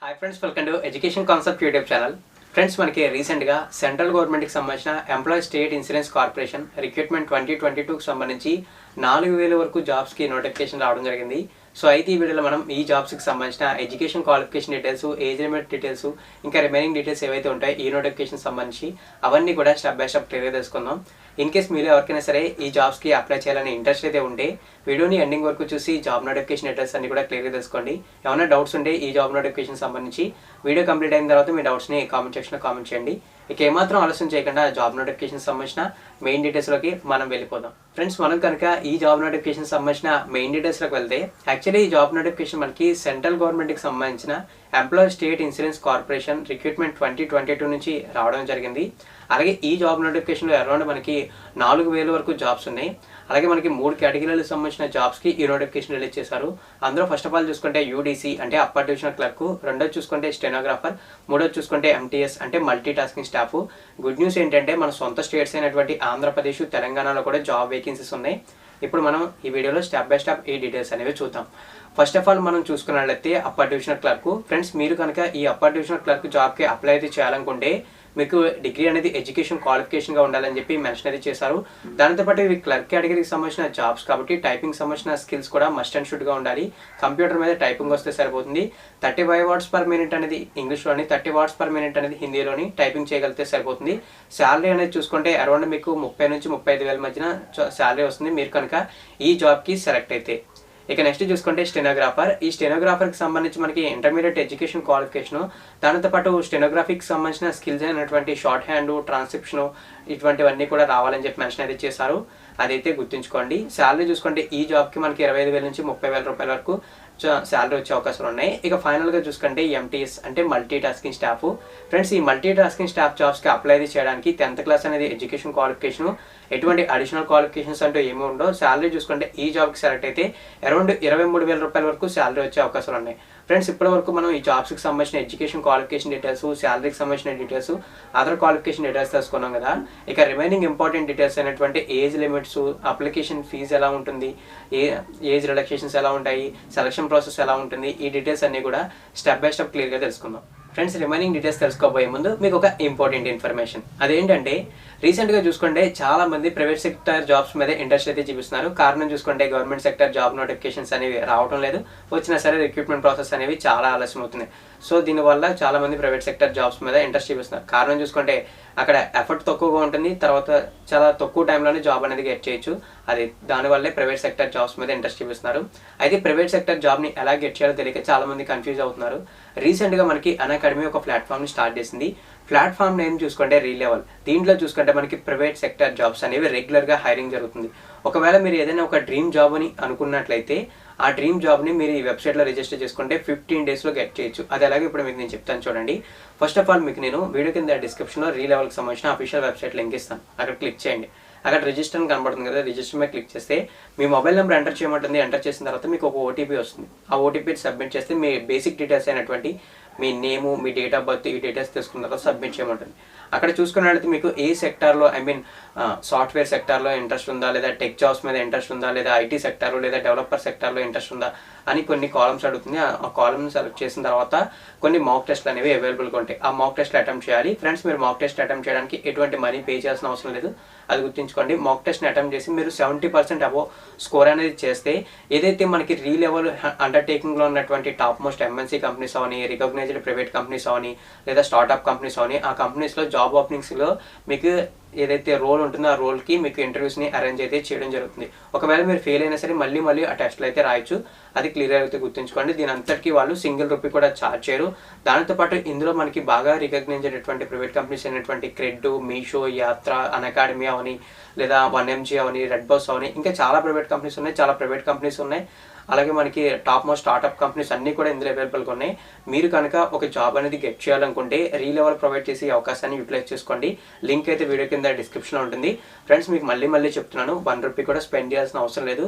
Hi friends, welcome to education concept YouTube channel. Friends, మనకి రీసెంట్గా central గవర్నమెంట్కి సంబంధించిన employee state insurance corporation recruitment 2022కి సంబంధించి 4000 వరకు జాబ్స్కి నోటిఫికేషన్ రావడం జరిగింది. సో అయితే ఈ వీడియోలో మనం ఈ జాబ్స్కి సంబంధించిన education qualification details, age limit details, ఇంకా రిమైనింగ్ డీటెయిల్స్ ఏవైతే ఉంటాయో ఈ నోటిఫికేషన్ సంబంధించి అవన్నీ కూడా స్టెప్ బై స్టెప్ క్లియర్గా తెలుసుకుందాం. ఇన్ కేస్ మీరు ఎవరికైనా సరే ఈ జాబ్స్కి అప్లై చేయాలని ఇంట్రెస్ట్ అయితే ఉంటే వీడియోని ఎండింగ్ వరకు చూసి జాబ్ నోటిఫికేషన్ డీటెయిల్స్ అన్ని కూడా క్లియర్గా తెలుసుకోండి. ఏమైనా డౌట్స్ ఉంటే ఈ జాబ్ నోటిఫికేషన్ సంబంధించి వీడియో కంప్లీట్ అయిన తర్వాత మీ డౌట్స్ని కామెంట్ సెక్షన్లో కామెంట్ చేయండి. ఇక ఏమాత్రం ఆలస్యం చేయకుండా జాబ్ నోటిఫికేషన్ సంబంధించిన మెయిన్ డీటెయిల్స్లోకి మనం వెళ్ళిపోదాం. ఫ్రెండ్స్, మనం కనుక ఈ జాబ్ నోటిఫికేషన్ సంబంధించిన మెయిన్ డీటెయిల్స్లోకి వెళ్తే యాక్చువల్లీ ఈ జాబ్ నోటిఫికేషన్ మనకి సెంట్రల్ గవర్నమెంట్కి సంబంధించిన employee state insurance corporation recruitment 2022 నుంచి రావడం జరిగింది. అలాగే ఈ జాబ్ నోటిఫికేషన్లో అరౌండ్ మనకి 4000 వరకు జాబ్స్ ఉన్నాయి. అలాగే మనకి 3 కేటగిరీలకు సంబంధించిన జాబ్స్కి ఈ నోటిఫికేషన్ రిలీజ్ చేశారు. అందులో ఫస్ట్ ఆఫ్ ఆల్ చూసుకుంటే యూడీసీ అంటే అప్పర్ డివిజనల్ క్లర్క్, రెండోది చూసుకుంటే స్టెనోగ్రాఫర్, మూడోది చూసుకుంటే ఎంటీఎస్ అంటే multi tasking staff. Good news ఏంటంటే మన సొంత స్టేట్స్ అయినటువంటి ఆంధ్రప్రదేశ్, తెలంగాణలో కూడా జాబ్ వేకెన్సీస్ ఉన్నాయి. ఇప్పుడు మనం ఈ వీడియోలో స్టెప్ బై స్టెప్ ఈ డీటెయిల్స్ అనేవి చూద్దాం. ఫస్ట్ ఆఫ్ ఆల్ మనం చూసుకున్నట్లయితే అప్పర్ డివిజనల్ క్లర్క్. ఫ్రెండ్స్, మీరు కనుక ఈ అప్పర్ డివిజనల్ క్లర్క్ జాబ్కి అప్లై అయితే చేయాలనుకుంటే మీకు డిగ్రీ అనేది ఎడ్యుకేషన్ క్వాలిఫికేషన్గా ఉండాలని చెప్పి మెన్షన్ అయితే చేశారు. దానితో పాటు ఇవి క్లర్క్ కేటగిరీకి సంబంధించిన జాబ్స్ కాబట్టి టైపింగ్ సంబంధించిన స్కిల్స్ కూడా మస్ట్ అండ్ షుడ్గా ఉండాలి. కంప్యూటర్ మీద టైపింగ్ వస్తే సరిపోతుంది. 35 వర్డ్స్ పర్ మినిట్ అనేది ఇంగ్లీష్లోని, 30 వర్డ్స్ పర్ మినిట్ అనేది హిందీలోని టైపింగ్ చేయగలిగితే సరిపోతుంది. శాలరీ అనేది చూసుకుంటే అరౌండ్ మీకు 30 నుంచి 35,000 మధ్యన శాలరీ వస్తుంది మీరు కనుక ఈ జాబ్కి సెలెక్ట్ అయితే. ఇక నెక్స్ట్ చూసుకుంటే స్టెనోగ్రాఫర్. ఈ స్టెనోగ్రాఫర్కి సంబంధించి మనకి ఇంటర్మీడియట్ ఎడ్యుకేషన్ క్వాలిఫికేషను, దానితో పాటు స్టెనోగ్రఫీకి సంబంధించిన స్కిల్స్ అయినటువంటి షార్ట్ హ్యాండ్, ట్రాన్స్క్రిప్షను ఇటువంటివన్నీ కూడా రావాలని చెప్పి మెన్షన్ అయితే చేశారు. అదైతే గుర్తుంచుకోండి. శాలరీ చూసుకుంటే ఈ జాబ్కి మనకి 25,000 నుంచి 30,000 రూపాయల వరకు శాలరీ వచ్చే అవకాశాలు ఉన్నాయి. ఇక ఫైనల్గా చూసుకుంటే ఎంటీఎస్ అంటే మల్టీ టాస్కింగ్ స్టాఫ్. ఫ్రెండ్స్, ఈ మల్టీ టాస్కింగ్ స్టాఫ్ జాబ్స్కి అప్లై చేయడానికి 10th క్లాస్ అనేది ఎడ్యుకేషన్ క్వాలిఫికేషన్, ఎటువంటి అడిషనల్ క్వాలిఫికేషన్స్ అంటూ ఏమీ ఉండవు. శాలరీ చూసుకుంటే ఈ జాబ్కి సెలెక్ట్ అయితే అరౌండ్ 23,000 రూపాయల వరకు శాలరీ వచ్చే అవకాశాలు ఉన్నాయి. ఫ్రెండ్స్, ఇప్పటి వరకు మనం ఈ జాబ్స్కి సంబంధించిన ఎడ్యుకేషన్ క్వాలిఫికేషన్ డీటెయిల్స్, శాలరీకి సంబంధించిన డీటెయిల్స్, అదర్ క్వాలిఫికేషన్ డీటెయిల్స్ తెలుసుకున్నాం కదా. ఇక రిమైనింగ్ ఇంపార్టెంట్ డీటెయిల్స్ అయినటువంటి ఏజ్ లిమిట్స్, అప్లికేషన్ ఫీజు ఎలా ఉంటుంది, ఏజ్ రిలాక్సేషన్స్ ఎలా ఉంటాయి, సెలక్షన్ ప్రాసెస్ ఎలా ఉంటుంది, ఈ డీటెయిల్స్ అన్నీ కూడా స్టెప్ బై స్టెప్ క్లియర్గా తెలుసుకుందాం. ఫ్రెండ్స్, రిమైనింగ్ డీటెయిల్స్ తెలుసుకోబోయే ముందు మీకు ఒక ఇంపార్టెంట్ ఇన్ఫర్మేషన్. అదేంటంటే రీసెంట్గా చూసుకుంటే చాలా మంది ప్రైవేట్ సెక్టర్ జాబ్స్ మీద ఇంట్రెస్ట్ అయితే చూపిస్తున్నారు. కారణం చూసుకుంటే గవర్నమెంట్ సెక్టర్ జాబ్ నోటిఫికేషన్స్ అనేవి రావడం లేదు, వచ్చినా సరే రిక్రూట్మెంట్ ప్రాసెస్ అనేవి చాలా ఆలస్యం అవుతున్నాయి. సో దీనివల్ల చాలా మంది ప్రైవేట్ సెక్టర్ జాబ్స్ మీద ఇంట్రెస్ట్ చూపిస్తున్నారు. కారణం చూసుకుంటే అక్కడ ఎఫర్ట్ తక్కువగా ఉంటుంది, తర్వాత చాలా తక్కువ టైంలోనే జాబ్ అనేది గెట్ చేయొచ్చు. అది దానివల్లే ప్రైవేట్ సెక్టర్ జాబ్స్ మీద ఇంట్రెస్ట్ చూపిస్తున్నారు. అయితే ప్రైవేట్ సెక్టర్ జాబ్ని ఎలా గెట్ చేయాలో తెలియక చాలా మంది కన్ఫ్యూజ్ అవుతున్నారు. రీసెంట్గా మనకి అన్అకాడమీ ఒక ప్లాట్ఫామ్ని స్టార్ట్ చేసింది. ప్లాట్ఫామ్ నేమ్ చూసుకుంటే రీలెవెల్. దీంట్లో చూసుకుంటే మనకి ప్రైవేట్ సెక్టర్ జాబ్స్ అనేవి రెగ్యులర్గా హైరింగ్ జరుగుతుంది. ఒకవేళ మీరు ఏదైనా ఒక డ్రీమ్ జాబ్ అని అనుకున్నట్లయితే ఆ డ్రీమ్ జాబ్ని మీరు ఈ వెబ్సైట్లో రిజిస్టర్ చేసుకుంటే 15 డేస్లో గెట్ చేయొచ్చు. అది అలాగే ఇప్పుడు మీకు నేను చెప్తాను చూడండి. ఫస్ట్ ఆఫ్ ఆల్ మీకు నేను వీడియో కింద డిస్క్రిప్షన్లో రీలెవెల్కి సంబంధించిన అఫీషియల్ వెబ్సైట్ లింక్ ఇస్తాను. అక్కడ క్లిక్ చేయండి. అక్కడ రిజిస్టర్ అని కనబడుతుంది కదా, రిజిస్టర్ మీద క్లిక్ చేస్తే మీ మొబైల్ నెంబర్ ఎంటర్ చేయమంటుంది. ఎంటర్ చేసిన తర్వాత మీకు ఒక ఓటీపీ వస్తుంది. ఆ ఓటీపీ సబ్మిట్ చేస్తే మీ బేసిక్ డీటెయిల్స్ అయినటువంటి మీ నేము, మీ డేట్ ఆఫ్ బర్త్, ఈ డీటెయిల్స్ తీసుకున్న తర్వాత సబ్మిట్ చేయమంటుంది. అక్కడ చూసుకున్నట్లయితే మీకు ఏ సెక్టార్లో సాఫ్ట్వేర్ సెక్టార్లో ఇంట్రెస్ట్ ఉందా, లేదా టెక్ జాబ్స్ మీద ఇంట్రెస్ట్ ఉందా, లేదా ఐటీ సెక్టార్లో, లేదా డెవలపర్ సెక్టార్లో ఇంట్రెస్ట్ ఉందా అని కొన్ని కాలమ్స్ అడుగుతుంది. ఆ కాలమ్ని సెలెక్ట్ చేసిన తర్వాత కొన్ని మాక్ టెస్ట్లు అనేవి అవైలబుల్గా ఉంటాయి. ఆ మాక్ టెస్ట్లు అటెంప్ట్ చేయాలి. ఫ్రెండ్స్, మీరు మాక్ టెస్ట్ అటెంప్ట్ చేయడానికి ఎటువంటి మనీ పే చేయాల్సిన అవసరం లేదు. అది గుర్తుంచుకోండి. మాక్ టెస్ట్ని అటెంప్ట్ చేసి మీరు 70% అబోవ్ స్కోర్ అనేది చేస్తే ఏదైతే మనకి రీలెవెల్ అండర్టేకింగ్లో ఉన్నటువంటి టాప్ మోస్ట్ ఎంఎన్సీ కంపెనీస్ అవని, రికగ్నైజ్డ్ ప్రైవేట్ కంపెనీస్ అవని, లేదా స్టార్ట్అప్ కంపెనీస్ అవని, ఆ కంపెనీస్లో జాబ్ ఓపెనింగ్స్లో మీకు ఏదైతే రోల్ ఉంటుందో ఆ రోల్కి మీకు ఇంటర్వ్యూస్ని అరేంజ్ అయితే చేయడం జరుగుతుంది. ఒకవేళ మీరు ఫెయిల్ అయినా సరే మళ్ళీ ఆ టెస్ట్లు అయితే రాయొచ్చు. అది క్లియర్ అయితే గుర్తుంచుకోండి. దీని అంతటికీ వాళ్ళు సింగిల్ రూపీ కూడా ఛార్జ్ చేయరు. దానితో పాటు ఇందులో మనకి బాగా రికగ్నైజ్ అయినటువంటి ప్రైవేట్ కంపెనీస్ అయినటువంటి క్రెడ్, మీషో, యాత్ర, అన్అకాడమీ అవని, లేదా 1MG అవని, రెడ్ బస్ అవని, ఇంకా చాలా ప్రైవేట్ కంపెనీస్ ఉన్నాయి. అలాగే మనకి టాప్ మోస్ట్ స్టార్ట్అప్ కంపెనీస్ అన్నీ కూడా ఇందులో అవైలబుల్గా ఉన్నాయి. మీరు కనుక ఒక జాబ్ అనేది గెట్ చేయాలనుకుంటే రీలెవెల్ ప్రొవైడ్ చేసి అవకాశాన్ని యూటిలైజ్ చేసుకోండి. లింక్ అయితే వీడియో కింద డిస్క్రిప్షన్లో ఉంటుంది. ఫ్రెండ్స్, మీకు మళ్ళీ చెప్తున్నాను, 1 రూపీ కూడా స్పెండ్ చేయాల్సిన అవసరం లేదు.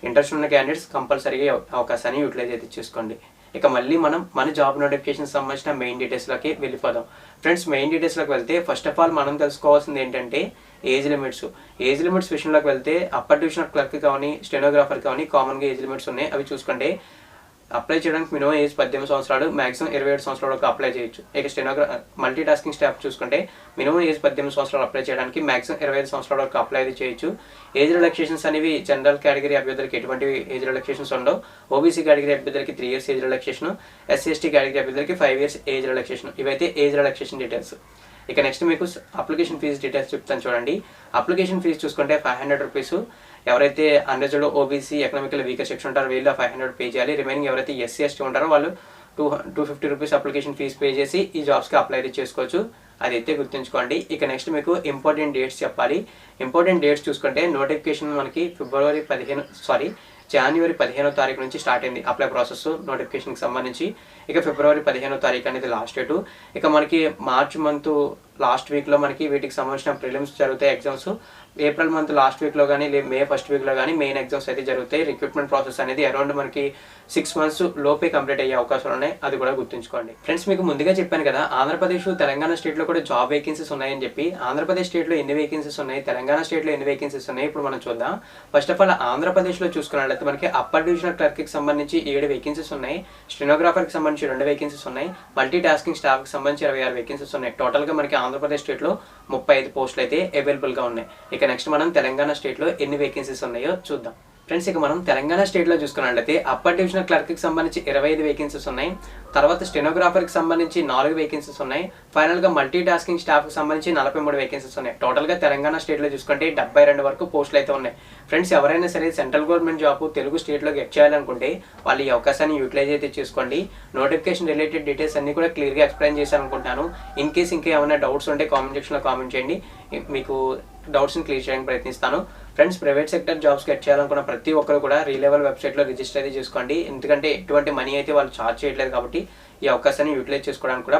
ఇంట్రెస్ట్ ఉన్న క్యాండిడేట్స్ కంపల్సరీగా అవకాశాన్ని యూటిలైజ్ అయితే చేసుకోండి. ఇక మళ్ళీ మనం మన జాబ్ నోటిఫికేషన్ సంబంధించిన మెయిన్ డీటెయిల్స్లోకి వెళ్ళిపోదాం. ఫ్రెండ్స్, మెయిన్ డీటెయిల్స్లోకి వెళ్తే ఫస్ట్ ఆఫ్ ఆల్ మనం తెలుసుకోవాల్సింది ఏంటంటే ఏజ్ లిమిట్స్ విషయంలోకి వెళ్తే అప్పర్ డివిజనల్ క్లర్క్ కానీ, స్టెనోగ్రాఫర్ కానీ కామన్గా ఏజ్ లిమిట్స్ ఉన్నాయి. అవి చూసుకుంటే అప్లై చేయడానికి మినిమం ఏజ్ 18 సంవత్సరాలు, మాక్సిమం 27 సంవత్సరాల వరకు అప్లై చేయొచ్చు. ఇక మల్టీ టాస్కింగ్ స్టాఫ్ చూసుకుంటే మినిమం ఏజ్ 18 సంవత్సరాలు అప్లై చేయడానికి, మాక్సిమం 25 సంవత్సరాల వరకు అప్లై అయితే చేయొచ్చు. ఏజ్ రిలాక్సేషన్స్ అనేవి జనరల్ కేటగిరీ అభ్యర్థులకి ఎటువంటి ఏజ్ రిలాక్సేషన్స్ ఉండవు. ఓబీసీ కేటగిరీ అభ్యర్థులకి 3 years age relaxation, SC ST category అభ్యర్థులకి 5 years ఏజ్ రిలాక్సేషన్. ఇవైతే ఏజ్ రిలాక్సేషన్ డీటెయిల్స్. ఇక నెక్స్ట్ మీకు అప్లికేషన్ ఫీజు డీటెయిల్స్ చెప్తాను చూడండి. అప్లికేషన్ ఫీజు చూసుకుంటే 500 రూపీస్. ఎవరైతే unreserved OBC economical weaker section ఉంటారో వీళ్ళు 500 పే చేయాలి. రిమైనింగ్ ఎవరైతే ఎస్సీ ఎస్టీ ఉంటారో వాళ్ళు 250 రూపీస్ అప్లికేషన్ ఫీజు పే చేసి ఈ జాబ్స్కి అప్లై చేసుకోవచ్చు. అదైతే గుర్తుంచుకోండి. ఇక నెక్స్ట్ మీకు ఇంపార్టెంట్ డేట్స్ చెప్పాలి. ఇంపార్టెంట్ డేట్స్ చూసుకుంటే నోటిఫికేషన్ మనకి జనవరి 15వ తారీఖు నుంచి స్టార్ట్ అయింది అప్లై ప్రాసెస్ నోటిఫికేషన్కి సంబంధించి. ఇక ఫిబ్రవరి 15వ తారీఖు అనేది లాస్ట్ డేటు. ఇక మనకి మార్చ్ మంత్ లాస్ట్ వీక్లో మనకి వీటికి సంబంధించిన ప్రిలిమ్స్ జరుగుతాయి ఎగ్జామ్స్. ఏప్రిల్ మంత్ లాస్ట్ వీక్లో కానీ మే ఫస్ట్ వీక్లో కానీ మెయిన్ ఎగ్జామ్స్ అయితే జరుగుతాయి. రిక్రూట్మెంట్ ప్రాసెస్ అనేది అరౌండ్ మనకి 6 months లోపే కంప్లీట్ అయ్యే అవకాశాలు ఉన్నాయి. అది కూడా గుర్తుంచుకోండి. ఫ్రెండ్స్ మీకు ముందుగా చెప్పాను కదా ఆంధ్రప్రదేశ్ తెలంగాణ స్టేట్లో కూడా జాబ్ వేకెన్సీస్ ఉన్నాయని చెప్పి. ఆంధ్రప్రదేశ్ స్టేట్లో ఎన్ని వేకెన్సీస్ ఉన్నాయి, తెలంగాణ స్టేట్లో ఎన్ని వేకెన్సీస్ ఉన్నాయి ఇప్పుడు మనం చూద్దాం. ఫస్ట్ ఆఫ్ ఆల్ ఆంధ్రప్రదేశ్లో చూసుకున్నట్లయితే మనకి అప్పర్ డివిజనల్ క్లర్క్కి సంబంధించి 7 వేకెన్సీస్ ఉన్నాయి. స్టెనోగ్రాఫర్కి సంబంధించి 2 వేకెన్సీస్ ఉన్నాయి. మల్టీ టాస్కింగ్ స్టాఫ్కి సంబంధించి 26 వేకెన్సీస్ ఉన్నాయి. టోటల్గా మనకి ఆంధ్రప్రదేశ్ స్టేట్లో 35 పోస్టులు అయితే అవైలబుల్గా ఉన్నాయి. ఇక నెక్స్ట్ మనం తెలంగాణ స్టేట్లో ఎన్ని వేకెన్సీస్ ఉన్నాయో చూద్దాం. ఫ్రెండ్స్ ఇక మనం తెలంగాణ స్టేట్లో చూసుకున్నట్లయితే అప్పర్ డివిజనల్ క్లర్క్కి సంబంధించి 25 వేకెన్సీస్ ఉన్నాయి. తర్వాత స్టెనోగ్రాఫర్కి సంబంధించి 4 వేకెన్సీస్ ఉన్నాయి. ఫైనల్గా మల్టీ టాస్కింగ్ స్టాఫ్కి సంబంధించి 43 వేకెన్సీస్ ఉన్నాయి. టోటల్గా తెలంగాణ స్టేట్లో చూసుకుంటే 72 వరకు పోస్టులు అయితే ఉన్నాయి. ఫ్రెండ్స్ ఎవరైనా సరే సెంట్రల్ గవర్నమెంట్ జాబ్ తెలుగు స్టేట్లో గెట్ చేయాలనుకుంటే వాళ్ళు ఈ అవకాశాన్ని యూటిలైజ్ అయితే చేసుకోండి. నోటిఫికేషన్ రిలేటెడ్ డీటెయిల్స్ అన్ని కూడా క్లియర్గా ఎక్స్ప్లెయిన్ చేశాను అనుకుంటాను. ఇన్ కేస్ ఇంకా ఏమైనా డౌట్స్ ఉంటే కామెంట్ సెక్షన్లో కామెంట్ చేయండి. మీకు డౌట్స్ని క్లియర్ చేయడానికి ప్రయత్నిస్తాను. Friends private sector jobs get చేయాలనుకున్న ప్రతి ఒక్కరు కూడా రీలెవెల్ వెబ్సైట్లో రిజిస్టర్ అయితే చేసుకోండి. ఎందుకంటే ఎటువంటి మనీ అయితే వాళ్ళు ఛార్జ్ చేయట్లేదు కాబట్టి ఈ అవకాశాన్ని యూటిలైజ్ చేసుకోవడానికి కూడా